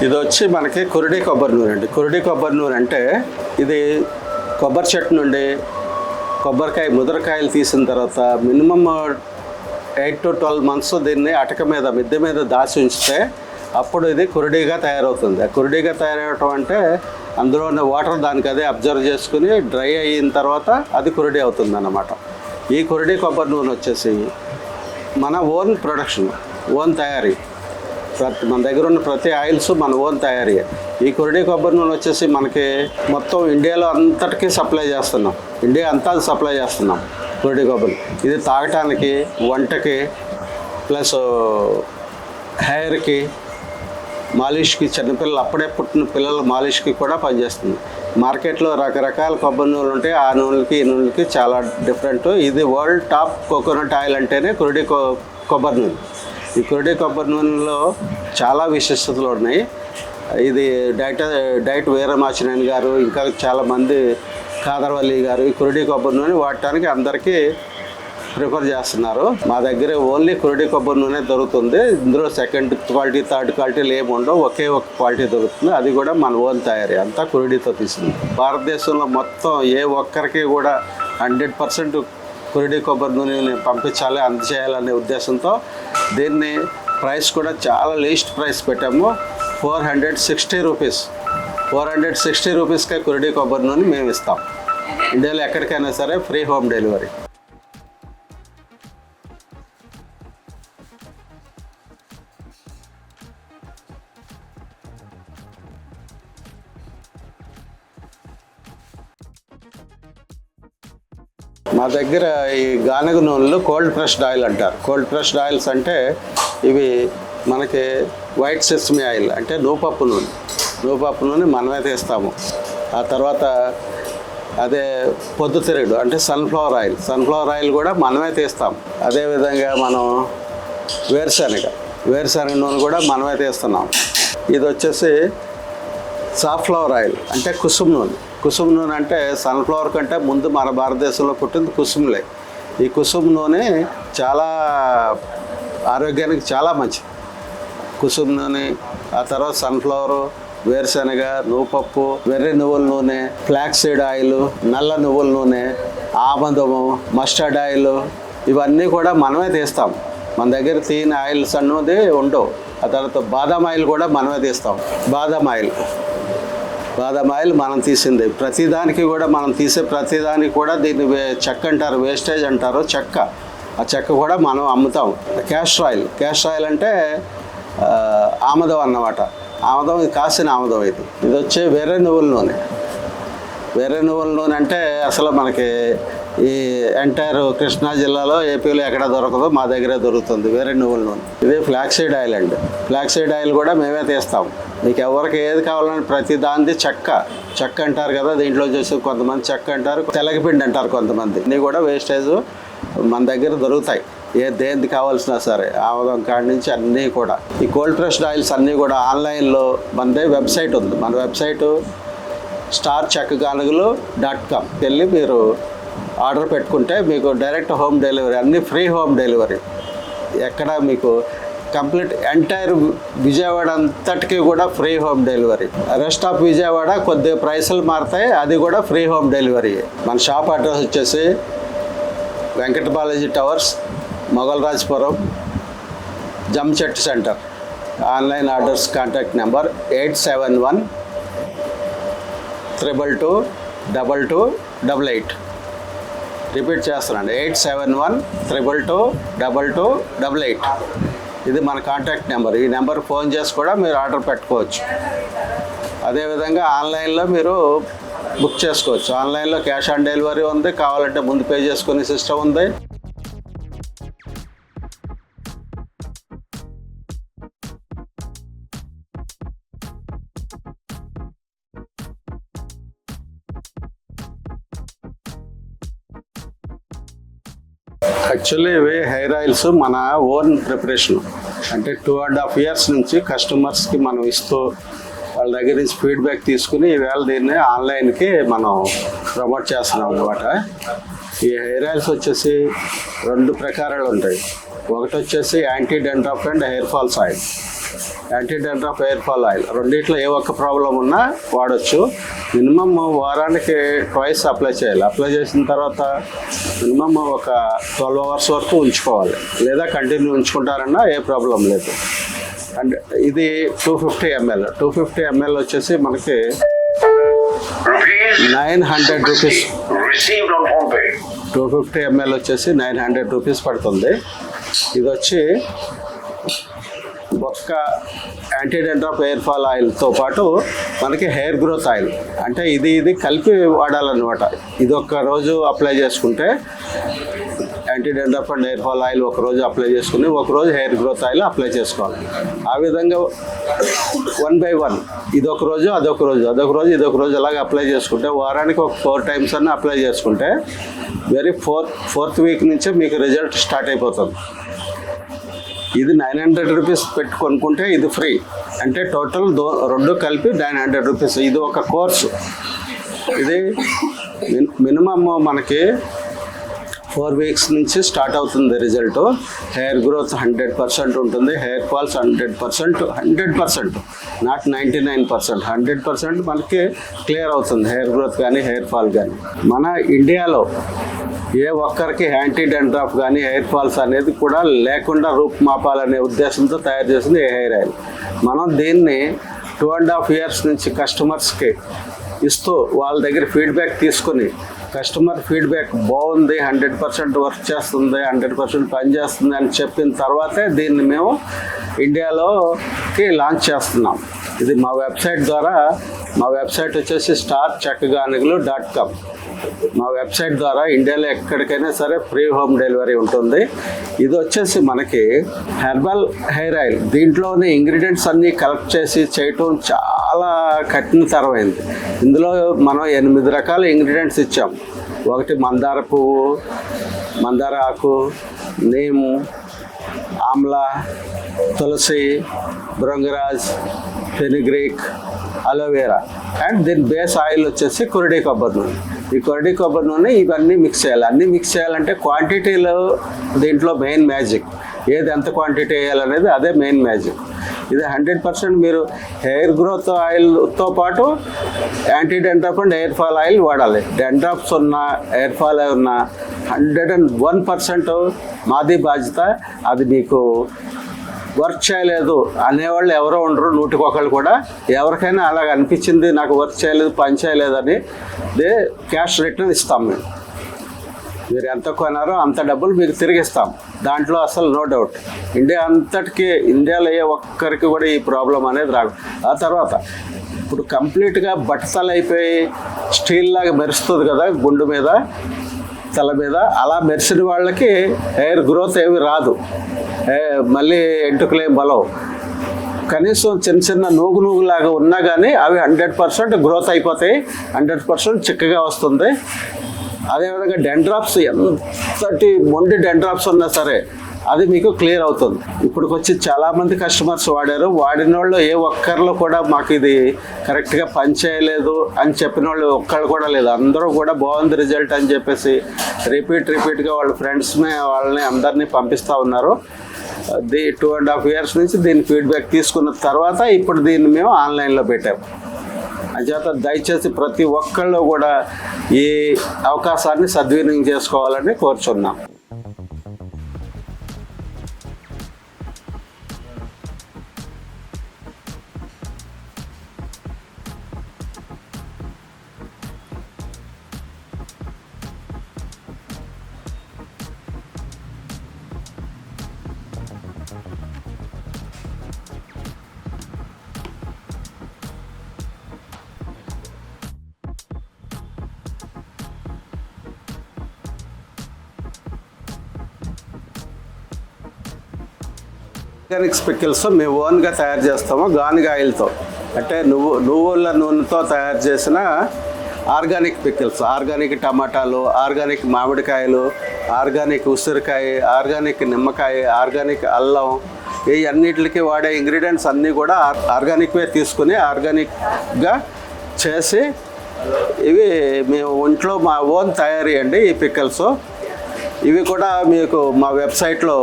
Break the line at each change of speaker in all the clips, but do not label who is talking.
ఇది వచ్చి మనకి కురిడి కొబ్బరి నూనె అండి. కురిడి కొబ్బరి నూనె అంటే ఇది కొబ్బరి చెట్టు నుండి కొబ్బరికాయ ముదరకాయలు తీసిన తర్వాత మినిమం 8 to 12 months దీన్ని అటక మీద మిద్దె మీద దాచి ఉంచితే అప్పుడు ఇది కురిడిగా తయారవుతుంది. కురిడిగా తయారవటం అంటే అందులో ఉన్న వాటర్ దానికి అదే అబ్జర్వ్ చేసుకుని డ్రై అయిన తర్వాత అది కురిడి అవుతుంది అన్నమాట. ఈ కురిడి కొబ్బరి నూనె వచ్చేసి మన ఓన్ ప్రొడక్షన్, ఓన్ తయారీ. మన దగ్గర ఉన్న ప్రతి ఆయిల్స్ మన ఓన్ తయారీ. ఈ కురిడి కొబ్బరి నూనె వచ్చేసి మనకి మొత్తం ఇండియాలో అంతటికీ సప్లై చేస్తున్నాం. ఇండియా అంతా సప్లై చేస్తున్నాం కురిడి కొబ్బరి. ఇది తాగటానికి, వంటకి, ప్లస్ హెయిర్కి, మాలిష్కి, చిన్నపిల్లలు అప్పుడే పుట్టిన పిల్లల మాలిష్కి కూడా పనిచేస్తుంది. మార్కెట్లో రకరకాల కొబ్బరి నూనెలు ఉంటాయి. ఆ నూనెలకి ఈ నూనెలకి చాలా డిఫరెంట్. ఇది వరల్డ్ టాప్ కోకోనట్ ఆయిల్ అంటేనే కురిడి కొబ్బరి నూనె. ఈ కురిడి కొబ్బరి నూనెలో చాలా విశిష్టతలు ఉన్నాయి. ఇది డైట్ వీరమాచినేని గారు, ఇంకా చాలామంది, కాదర్వల్లి గారు ఈ కురిడి కొబ్బరి నూనె వాడటానికి అందరికీ ప్రిఫర్ చేస్తున్నారు. మా దగ్గర ఓన్లీ కురిడి కొబ్బరి నూనె దొరుకుతుంది. ఇందులో సెకండ్ క్వాలిటీ, థర్డ్ క్వాలిటీలు ఏమి ఉండవు. ఒకే ఒక క్వాలిటీ దొరుకుతుంది. అది కూడా మన ఓన్ తయారీ, అంతా కురిడితో తీసింది. భారతదేశంలో మొత్తం ఏ ఒక్కరికి కూడా 100% కురిడి కొబ్బరి నూనెని పంపించాలి, అందజేయాలనే ఉద్దేశంతో దీన్ని ప్రైస్ కూడా చాలా లీస్ట్ ప్రైస్ పెట్టాము. 460 రూపీస్. 460 రూపీస్కే కురిడి కొబ్బరి నూనె మేము ఇస్తాం. ఇండియాలో ఎక్కడికైనా సరే ఫ్రీ హోమ్ డెలివరీ. మా దగ్గర ఈ గానుగ నూనెలు కోల్డ్ ప్రెస్డ్ ఆయిల్ అంటారు. కోల్డ్ ప్రెస్డ్ ఆయిల్స్ అంటే ఇవి మనకి వైట్ సెసమి ఆయిల్ అంటే నూపప్పు నూనె. నూపప్పు నూనె మనమే తీస్తాము. ఆ తర్వాత అదే పొద్దుతిరుగుడు అంటే సన్ఫ్లవర్ ఆయిల్. సన్ఫ్లవర్ ఆయిల్ కూడా మనమే తీస్తాం. అదేవిధంగా మనం వేరుశనగ నూనె కూడా మనమే తీస్తున్నాం. ఇది వచ్చేసి సాఫ్లవర్ ఆయిల్ అంటే కుసుమ నూనె. కుసుమ నూనె అంటే సన్ఫ్లవర్ కంటే ముందు మన భారతదేశంలో పుట్టింది కుసుములే. ఈ కుసుమ నూనె చాలా ఆరోగ్యానికి చాలా మంచిది. కుసుమ నూనె, ఆ తర్వాత సన్ఫ్లవరు, వేరుశనగ, నూపప్పు, వెర్రి నువ్వుల నూనె, ఫ్లాక్స్ సీడ్ ఆయిల్, నల్ల నువ్వుల నూనె, ఆముదము, మస్టర్డ్ ఆయిల్, ఇవన్నీ కూడా మనమే తీస్తాం. మన దగ్గర తీయని ఆయిల్స్ అన్నది ఉండవు. ఆ తర్వాత బాదాం ఆయిల్ కూడా మనమే తీస్తాం. బాదాం ఆయిల్ మనం తీసింది. ప్రతిదానికి కూడా మనం తీసే ప్రతిదానికి కూడా దీన్ని చెక్క అంటారు, వేస్టేజ్ అంటారు. చెక్క, ఆ చెక్క కూడా మనం అమ్ముతాం. క్యాస్టర్ ఆయిల్ అంటే ఆముదం అన్నమాట. ఆముదం, ఇది కాసిన ఆముదం. ఇది వచ్చే వెర్రి నువ్వుల నూనె అంటే అసలు మనకి ఈ ఎంటైర్ కృష్ణా జిల్లాలో, ఏపీలో ఎక్కడ దొరకదో మా దగ్గరే దొరుకుతుంది వెర్రి నువ్వుల నూనె. ఇది ఫ్లాక్స్ సీడ్ ఆయిల్ అండి. ఫ్లాక్స్ సీడ్ ఆయిల్ కూడా మేమే తీస్తాం. మీకు ఎవరికి ఏది కావాలని ప్రతి దానిది చెక్క అంటారు కదా. దీంట్లో చేసి కొంతమంది చెక్క అంటారు, తెలగపిండి అంటారు కొంతమంది. ఇన్ని కూడా వేస్టేజ్ మన దగ్గర దొరుకుతాయి. దేనికి కావాల్సినా సరే, ఆముదం కాడి నుంచి అన్నీ కూడా. ఈ కోల్డ్ ప్రెస్డ్ ఆయిల్స్ అన్నీ కూడా ఆన్లైన్లో మనదే వెబ్సైట్ ఉంది. మన వెబ్సైటు starchakaganugalu.com వెళ్ళి మీరు ఆర్డర్ పెట్టుకుంటే మీకు డైరెక్ట్ హోమ్ డెలివరీ, అన్నీ ఫ్రీ హోమ్ డెలివరీ. ఎక్కడ మీకు కంప్లీట్ ఎంటైర్ విజయవాడ అంతటికీ కూడా free home delivery. Rest of Vijayawada కొద్దిగా ప్రైసులు మారుతాయి, అది కూడా ఫ్రీ హోమ్ డెలివరీ. మన షాప్ అడ్రస్ వచ్చేసి Venkata Balaji towers, Mogalrajpuram, Jamchettu centre. Online orders contact number 8712222288. Repeat చేస్తున్నాండి, 8712222288. ఇది మన కాంటాక్ట్ నెంబర్. ఈ నెంబర్ ఫోన్ చేసి కూడా మీరు ఆర్డర్ పెట్టుకోవచ్చు. అదేవిధంగా ఆన్లైన్లో మీరు బుక్ చేసుకోవచ్చు. ఆన్లైన్లో క్యాష్ ఆన్ డెలివరీ ఉంది, కావాలంటే ముందు పే చేసుకునే సిస్టమ్ ఉంది. యాక్చువల్లీ ఇవి హెయిర్ ఆయిల్స్ మన ఓన్ ప్రిపరేషన్, అంటే 2.5 years నుంచి కస్టమర్స్కి మనం ఇస్తూ వాళ్ళ దగ్గర నుంచి ఫీడ్బ్యాక్ తీసుకుని ఈవేళ దీన్ని ఆన్లైన్కి మనం ప్రమోట్ చేస్తున్నాం అనమాట. ఈ హెయిర్ ఆయిల్స్ వచ్చేసి 2 ప్రకారాలు ఉంటాయి. ఒకటి వచ్చేసి anti dandruff and hair falls oil. Anti dandruff hair fall oil రెండిట్లో ఏ ఒక్క ప్రాబ్లం ఉన్నా వాడచ్చు. మినిమమ్ వారానికి ట్వైస్ అప్లై చేయాలి. అప్లై చేసిన తర్వాత మినిమమ్ ఒక 12 hours వరకు ఉంచుకోవాలి, లేదా కంటిన్యూ ఉంచుకుంటారన్నా ఏ ప్రాబ్లం లేదు. అండ్ ఇది 250 ml. 250 ml వచ్చేసి మనకి 900 రూపీస్. 250 ml వచ్చేసి 900 రూపీస్ పడుతుంది. ఇది వచ్చి ఒక్క యాంటీ డాండ్రఫ్ హెయిర్ ఫాల్ ఆయిల్తో పాటు మనకి హెయిర్ గ్రోత్ ఆయిల్, అంటే ఇది కలిపి వాడాలన్నమాట. ఇది ఒక్క రోజు అప్లై చేసుకుంటే anti dandruff and hair fall oil ఒకరోజు అప్లై చేసుకుని ఒకరోజు హెయిర్ గ్రోత్ ఆయిల్ అప్లై చేసుకోవాలి. ఆ విధంగా 1 by 1 ఇదొక రోజు అదొక రోజు ఇదొక రోజు అలాగే అప్లై చేసుకుంటే వారానికి ఒక 4 times అన్న అప్లై చేసుకుంటే వెరీ ఫోర్త్ వీక్ నుంచే మీకు రిజల్ట్ స్టార్ట్ అయిపోతుంది. ఇది 900 రూపీస్ పెట్టి కొనుక్కుంటే ఇది ఫ్రీ, అంటే టోటల్ 2 కలిపి 900 రూపీస్. ఇది ఒక కోర్సు. ఇది మినిమమ్ మనకి 4 weeks నుంచి స్టార్ట్ అవుతుంది రిజల్ట్. హెయిర్ గ్రోత్ 100% ఉంటుంది, హెయిర్ ఫాల్స్ 100%, నాట్ 99%, 100% మనకి క్లియర్ అవుతుంది హెయిర్ గ్రోత్ కానీ హెయిర్ ఫాల్ కానీ. మన ఇండియాలో ఏ ఒక్కరికి యాంటీ డాండ్రఫ్ కానీ హెయిర్ ఫాల్స్ అనేది కూడా లేకుండా రూపుమాపాలనే ఉద్దేశంతో తయారు చేసింది ఈ హెయిర్ ఆయిల్. మనం దీన్ని 2.5 years నుంచి కస్టమర్స్కి ఇస్తూ వాళ్ళ దగ్గర ఫీడ్బ్యాక్ తీసుకుని కస్టమర్ ఫీడ్బ్యాక్ బాగుంది, 100% వర్క్ చేస్తుంది, 100% పనిచేస్తుంది అని చెప్పిన తర్వాతే దీన్ని మేము ఇండియాలోకి లాంచ్ చేస్తున్నాం. ఇది మా వెబ్సైట్ ద్వారా, మా వెబ్సైట్ వచ్చేసి starchakkaganiguలు.com. మా వెబ్సైట్ ద్వారా ఇండియాలో ఎక్కడికైనా సరే ఫ్రీ హోమ్ డెలివరీ ఉంటుంది. ఇది వచ్చేసి మనకి హెర్బల్ హెయిర్ ఆయిల్. దీంట్లోని ఇంగ్రీడియంట్స్ అన్నీ కలెక్ట్ చేసి చేయటం చాలా కఠినతరమైంది. ఇందులో మనం 8 రకాల ఇంగ్రీడియంట్స్ ఇచ్చాం. ఒకటి మందార పువ్వు, మందార ఆకు, నీము, ఆమ్లా, తులసి, భృంగరాజ్, ఫెనిగ్రీక్, అలోవేరా. అండ్ దీని బేస్ ఆయిల్ వచ్చేసి కొరిడి కొబ్బరి నూనె. ఈ కొరిడి కొబ్బరి నూనె ఇవన్నీ మిక్స్ చేయాలి. అన్నీ మిక్స్ చేయాలంటే క్వాంటిటీలో దీంట్లో మెయిన్ మ్యాజిక్. ఏది ఎంత క్వాంటిటీ వేయాలనేది అదే మెయిన్ మ్యాజిక్. ఇది 100% మీరు హెయిర్ గ్రోత్ ఆయిల్తో పాటు anti dandruff and hair fall oil వాడాలి. డాండ్రఫ్స్ ఉన్న హెయిర్ ఫాల్ ఉన్న 101% మాది బాధ్యత. అది మీకు వర్క్ చేయలేదు అనేవాళ్ళు ఎవరో ఉండరు, 100 కూడా. ఎవరికైనా అలాగ అనిపించింది నాకు వర్క్ చేయలేదు, పని చేయలేదని క్యాష్ రిటర్న్ ఇస్తాం మేము. మీరు ఎంత కొన్నారో అంత డబ్బులు మీకు తిరిగిస్తాం, దాంట్లో అసలు నో డౌట్. ఇండియా అంతటికి, ఇండియాలో ఏ ఒక్కరికి కూడా ఈ ప్రాబ్లం అనేది రాదు. ఆ తర్వాత ఇప్పుడు కంప్లీట్గా బట్టతలు అయిపోయి స్టీల్ లాగా మెరుస్తుంది కదా గుండు మీద, తల మీద, అలా మెరిసిన వాళ్ళకి హెయిర్ గ్రోత్ ఏమి రాదు, మళ్ళీ ఎంటుకలేం బలవు. కనీసం చిన్న నూగులాగా ఉన్నా కానీ అవి 100% గ్రోత్ అయిపోతాయి, 100% చిక్కగా వస్తుంది. అదేవిధంగా డాండ్రఫ్స్, ఎంతటి మొండి డాండ్రఫ్స్ ఉన్నా సరే అది మీకు క్లియర్ అవుతుంది. ఇప్పటికొచ్చి చాలామంది కస్టమర్స్ వాడారు. వాడిన వాళ్ళు ఏ ఒక్కరిలో కూడా మాకు ఇది కరెక్ట్గా పని చేయలేదు అని చెప్పిన వాళ్ళు ఒక్కళ్ళు కూడా లేదు. అందరూ కూడా బాగుంది రిజల్ట్ అని చెప్పేసి రిపీట్గా వాళ్ళ ఫ్రెండ్స్ని వాళ్ళని అందరినీ పంపిస్తూ ఉన్నారు. 2.5 years నుంచి దీని ఫీడ్బ్యాక్ తీసుకున్న తర్వాత ఇప్పుడు దీన్ని మేము ఆన్లైన్లో పెట్టాము. అంచేత దయచేసి ప్రతి ఒక్కళ్ళు కూడా ఈ అవకాశాన్ని సద్వినియోగం చేసుకోవాలని కోరుచున్నాం. ఆర్గానిక్ పికిల్స్ మేము ఓన్గా తయారు చేస్తాము గానుగ ఆయిల్తో, అంటే నువ్వుల నూనెతో తయారు చేసిన ఆర్గానిక్ పికిల్స్. ఆర్గానిక్ టమాటాలు, ఆర్గానిక్ మామిడికాయలు, ఆర్గానిక్ ఉసిరికాయ, ఆర్గానిక్ నిమ్మకాయ, ఆర్గానిక్ అల్లం, ఈ అన్నిటికి వాడే ఇంగ్రీడియంట్స్ అన్నీ కూడా ఆర్గానిక్వే తీసుకుని ఆర్గానిక్గా చేసి ఇవి మేము ఒంట్లో మా ఓన్ తయారీ అండి ఈ పిక్కల్స్. ఇవి కూడా మీకు మా వెబ్సైట్లో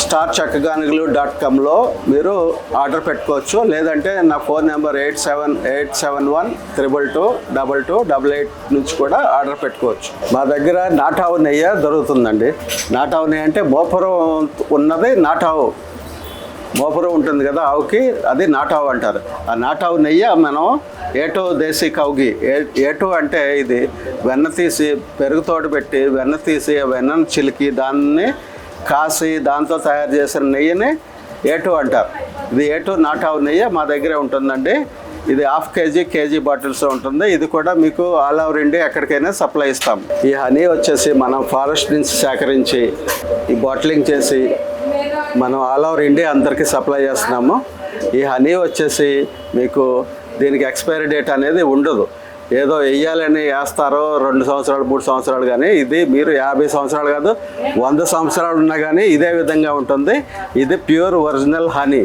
starchakkaganigalu.comలో మీరు ఆర్డర్ పెట్టుకోవచ్చు. లేదంటే నా ఫోన్ నెంబర్ 8781322288 నుంచి కూడా ఆర్డర్ పెట్టుకోవచ్చు. మా దగ్గర నాటావు నెయ్యి దొరుకుతుందండి. నాటావు నెయ్యి అంటే మోపురం ఉన్నది నాటావు, మోపురం ఉంటుంది కదా ఆవుకి, అది నాటావు అంటారు. ఆ నాటావు నెయ్యి మనం ఏటో దేశీ కౌగి, ఏటో అంటే ఇది వెన్న తీసి పెరుగుతోటి పెట్టి వెన్న తీసి వెన్నను చిలికి దాన్ని కాసి దాంతో తయారు చేసిన నెయ్యిని ఏటో అంటారు. ఇది ఏటో నాటావు నెయ్యి మా దగ్గరే ఉంటుందండి. ఇది 1/2 kg, kg బాటిల్స్ ఉంటుంది. ఇది కూడా మీకు ఆల్ ఓవర్ ఇండియా ఎక్కడికైనా సప్లై ఇస్తాం. ఈ హనీ వచ్చేసి మనం ఫారెస్ట్ నుంచి సేకరించి ఈ బాటిలింగ్ చేసి మనం ఆల్ ఓవర్ ఇండియా అందరికీ సప్లై చేస్తున్నాము. ఈ హనీ వచ్చేసి మీకు దీనికి ఎక్స్పైరీ డేట్ అనేది ఉండదు. ఏదో వెయ్యాలని వేస్తారో 2 సంవత్సరాలు 3 సంవత్సరాలు, కానీ ఇది మీరు 50 సంవత్సరాలు కాదు 100 సంవత్సరాలు ఉన్నా కానీ ఇదే విధంగా ఉంటుంది. ఇది ప్యూర్ ఒరిజినల్ హనీ.